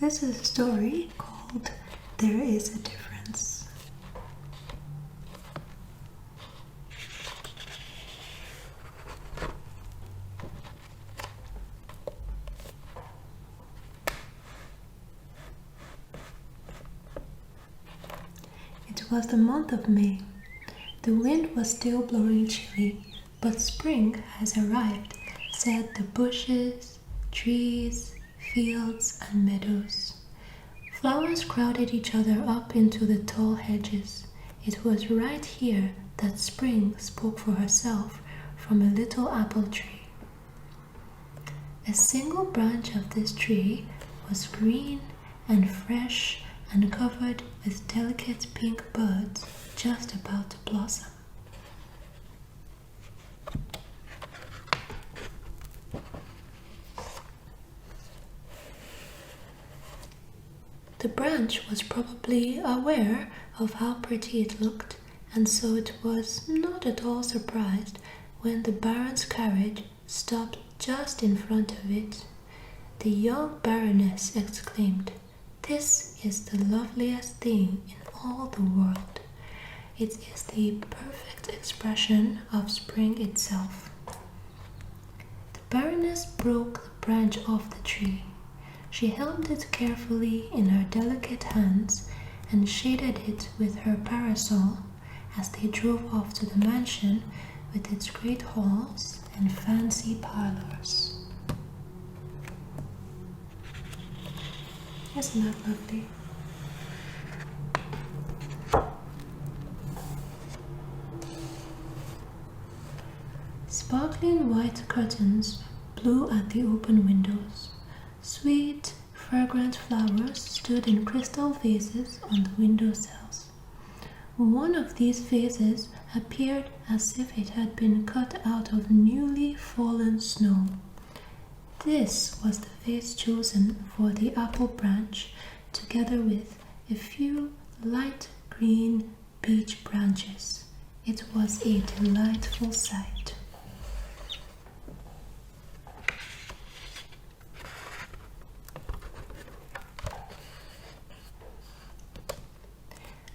This is a story called There Is a Difference. It was the month of May. The wind was still blowing chilly, but spring has arrived, said the bushes, trees, fields and meadows. Flowers crowded each other up into the tall hedges. It was right here that spring spoke for herself from a little apple tree. A single branch of this tree was green and fresh and covered with delicate pink buds just about to blossom. The branch was probably aware of how pretty it looked, and so it was not at all surprised when the Baron's carriage stopped just in front of it. The young Baroness exclaimed, "This is the loveliest thing in all the world. It is the perfect expression of spring itself." The Baroness broke the branch off the tree. She held it carefully in her delicate hands and shaded it with her parasol as they drove off to the mansion with its great halls and fancy parlors. Isn't that lovely? Sparkling white curtains blew at the open windows. Sweet, fragrant flowers stood in crystal vases on the window sills. One of these vases appeared as if it had been cut out of newly fallen snow. This was the vase chosen for the apple branch, together with a few light green beech branches. It was a delightful sight.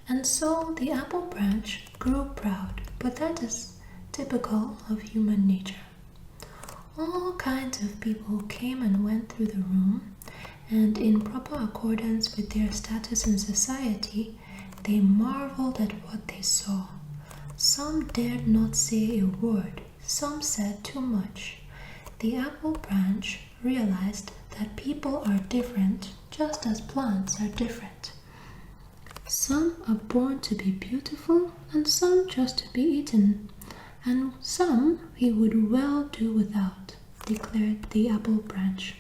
And so the apple branch grew proud, but that is typical of human nature. All kinds of people came and went through the room, and in proper accordance with their status in society, they marveled at what they saw. Some dared not say a word, some said too much. The apple branch realized that people are different, just as plants are different. Some are born to be beautiful, and some just to be eaten, and some we would well do without, declared the apple branch.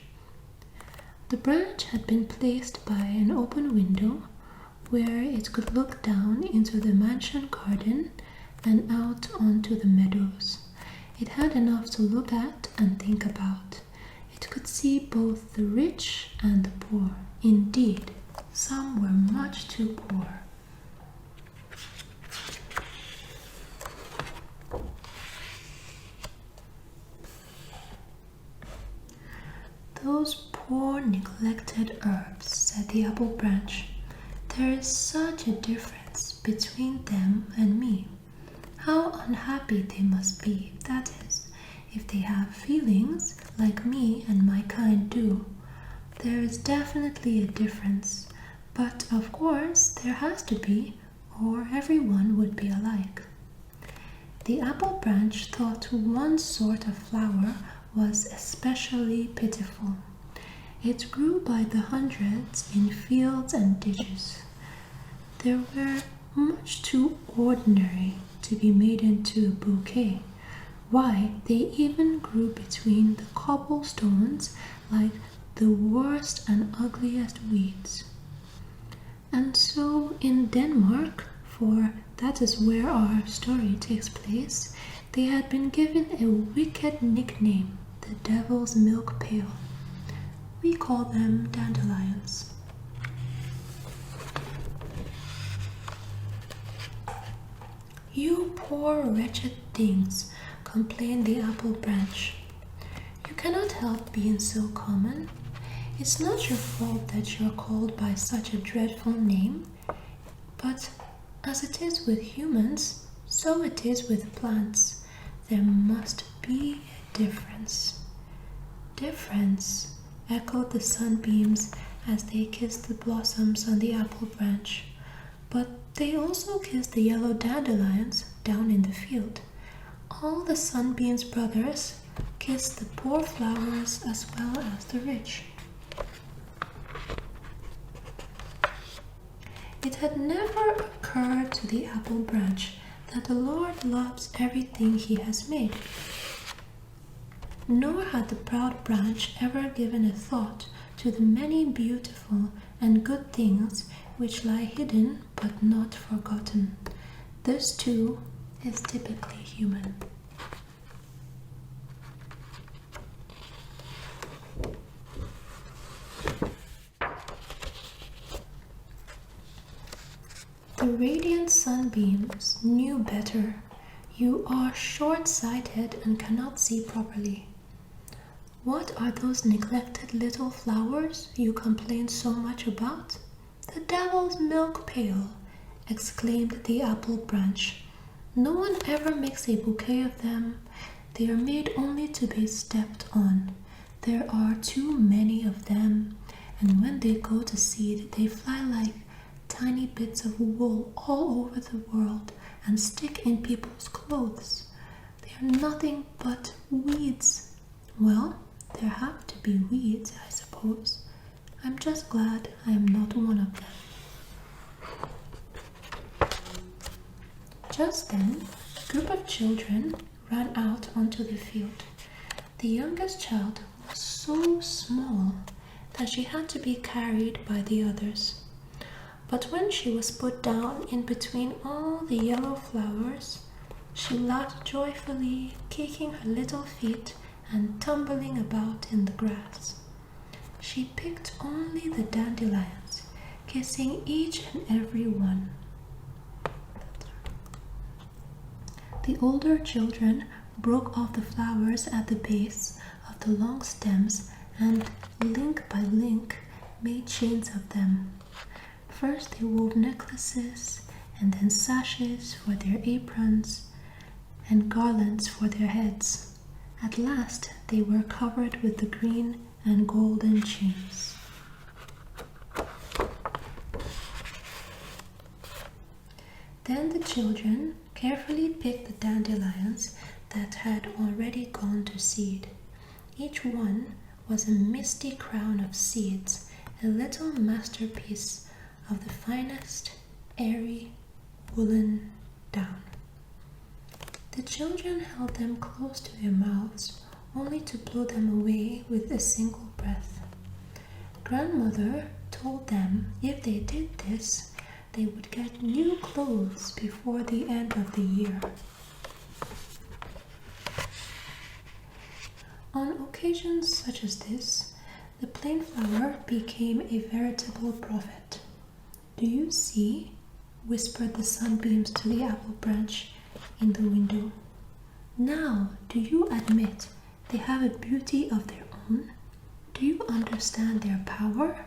The branch had been placed by an open window where it could look down into the mansion garden and out onto the meadows. It had enough to look at and think about. It could see both the rich and the poor. Indeed, some were much too poor. "Those poor neglected herbs," said the apple branch. "There is such a difference between them and me. How unhappy they must be, that is, if they have feelings like me and my kind do. There is definitely a difference. But of course there has to be, or everyone would be alike." The apple branch thought one sort of flower was especially pitiful. It grew by the hundreds in fields and ditches. They were much too ordinary to be made into a bouquet. Why, they even grew between the cobblestones like the worst and ugliest weeds. And so in Denmark, for that is where our story takes place, they had been given a wicked nickname, the Devil's Milk Pail. We call them dandelions. "You poor wretched things," complained the apple branch. "You cannot help being so common. It's not your fault that you're called by such a dreadful name, but as it is with humans, so it is with plants. There must be a difference. Difference, echoed the sunbeams as they kissed the blossoms on the apple branch. But they also kissed the yellow dandelions down in the field. All the sunbeams' brothers kissed the poor flowers as well as the rich. It had never occurred to the apple branch that the Lord loves everything he has made. Nor had the proud branch ever given a thought to the many beautiful and good things which lie hidden but not forgotten. This too is typically human. The radiant sunbeams knew better. You are short-sighted and cannot see properly. What are those neglected little flowers you complain so much about? The devil's milk pail, exclaimed the apple branch. No one ever makes a bouquet of them. They are made only to be stepped on. There are too many of them, and when they go to seed, they fly like tiny bits of wool all over the world and stick in people's clothes. They are nothing but weeds. Well, there have to be weeds, I suppose. I'm just glad I am not one of them. Just then, a group of children ran out onto the field. The youngest child was so small that she had to be carried by the others. But when she was put down in between all the yellow flowers, she laughed joyfully, kicking her little feet and tumbling about in the grass. She picked only the dandelions, kissing each and every one. The older children broke off the flowers at the base of the long stems and, link by link, made chains of them. First they wove necklaces, and then sashes for their aprons, and garlands for their heads. At last they were covered with the green and golden chains. Then the children carefully picked the dandelions that had already gone to seed. Each one was a misty crown of seeds, a little masterpiece of the finest, airy, woolen down. The children held them close to their mouths, only to blow them away with a single breath. Grandmother told them if they did this, they would get new clothes before the end of the year. On occasions such as this, the plain flower became a veritable prophet. Do you see? Whispered the sunbeams to the apple branch in the window. Now, do you admit they have a beauty of their own? Do you understand their power?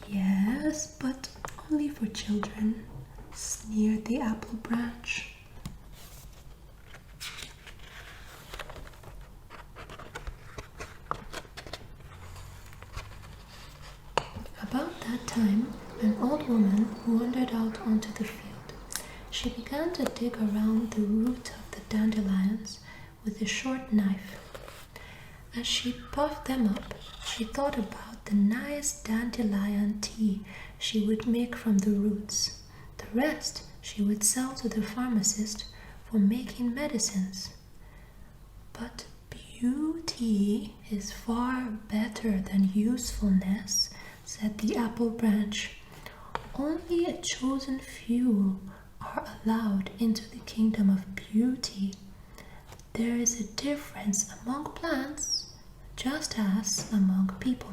Yes, but only for children, sneered the apple branch. About that time, an old woman wandered out onto the field. She began to dig around the root of the dandelions with a short knife. As she puffed them up, she thought about the nice dandelion tea she would make from the roots. The rest she would sell to the pharmacist for making medicines. But beauty is far better than usefulness, said the apple branch. Only a chosen few are allowed into the kingdom of beauty. There is a difference among plants, just as among people.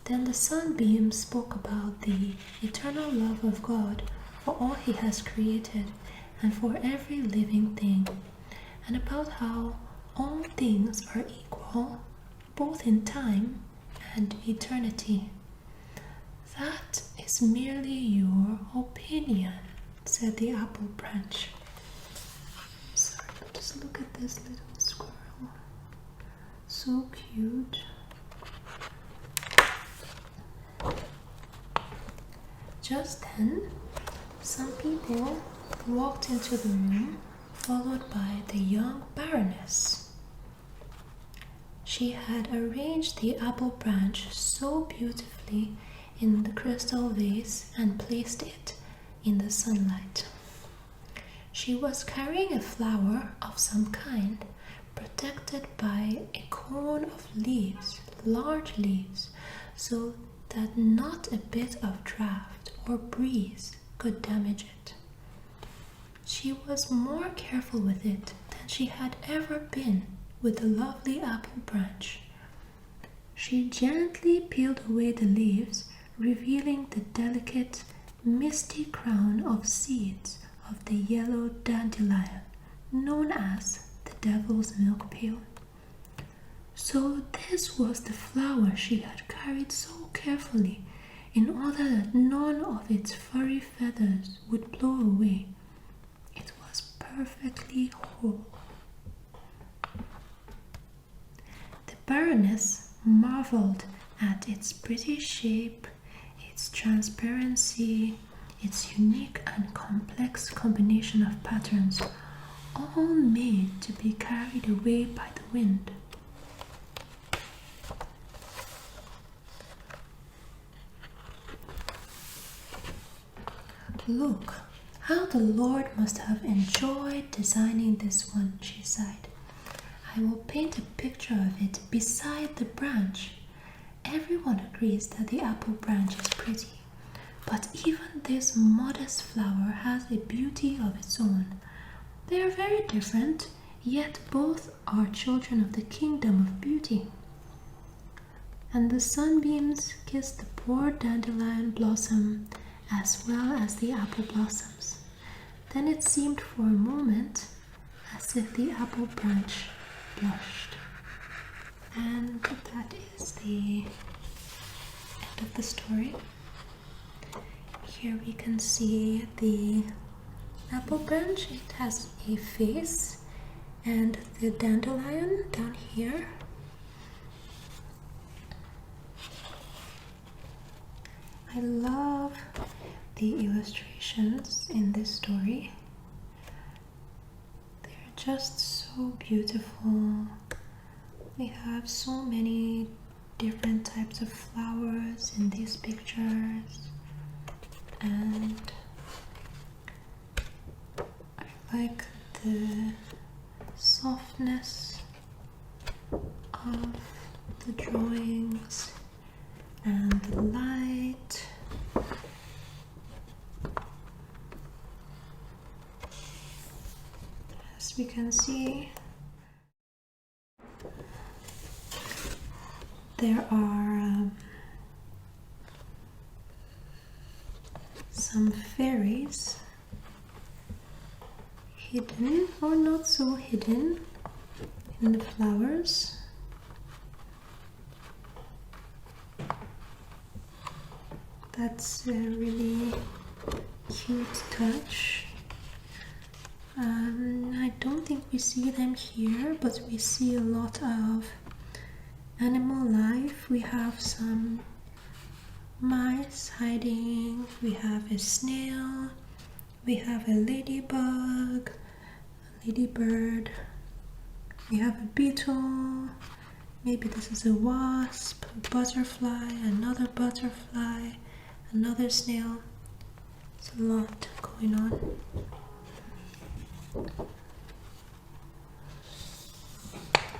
Then the sunbeam spoke about the eternal love of God for all he has created and for every living thing, and about how all things are equal, both in time and eternity. That is merely your opinion, said the apple branch. Sorry, just look at this little squirrel. So cute. Just then, some people walked into the room, followed by the young Baroness. She had arranged the apple branch so beautifully in the crystal vase and placed it in the sunlight. She was carrying a flower of some kind, protected by a cone of leaves, large leaves, so that not a bit of draft or breeze could damage it. She was more careful with it than she had ever been with the lovely apple branch. She gently peeled away the leaves, revealing the delicate, misty crown of seeds of the yellow dandelion, known as the devil's milk peel. So this was the flower she had carried so carefully in order that none of its furry feathers would blow away. It was perfectly whole. The Baroness marveled at its pretty shape, its transparency, its unique and complex combination of patterns, all made to be carried away by the wind. Look, how the Lord must have enjoyed designing this one, she sighed. I will paint a picture of it beside the branch. Everyone agrees that the apple branch is pretty, but even this modest flower has a beauty of its own. They are very different, yet both are children of the kingdom of beauty. And the sunbeams kissed the poor dandelion blossom as well as the apple blossoms. Then it seemed for a moment as if the apple branch blushed. And that is the end of the story. Here we can see the apple branch. It has a face, and the dandelion down here. I love the illustrations in this story. They're just so beautiful. We have so many different types of flowers in these pictures, and I like the softness of the drawings and the light. As we can see, there are some fairies hidden or not so hidden in the flowers. That's a really cute touch. I don't think we see them here, but we see a lot of animal life. We have some mice hiding, we have a snail, we have a ladybug, a ladybird, we have a beetle, maybe this is a wasp, a butterfly, another butterfly, another snail. It's a lot going on.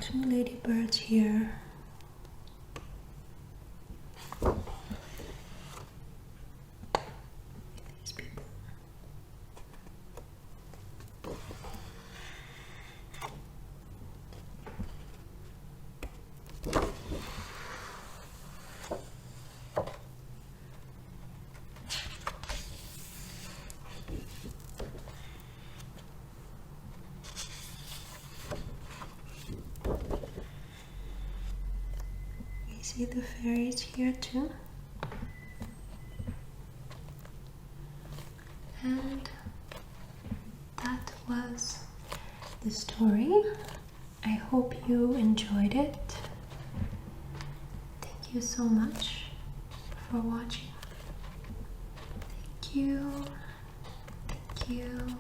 Two ladybirds here. These people. see the fairies here too. And that was the story. I hope you enjoyed it. Thank you so much for watching. Thank you. Thank you.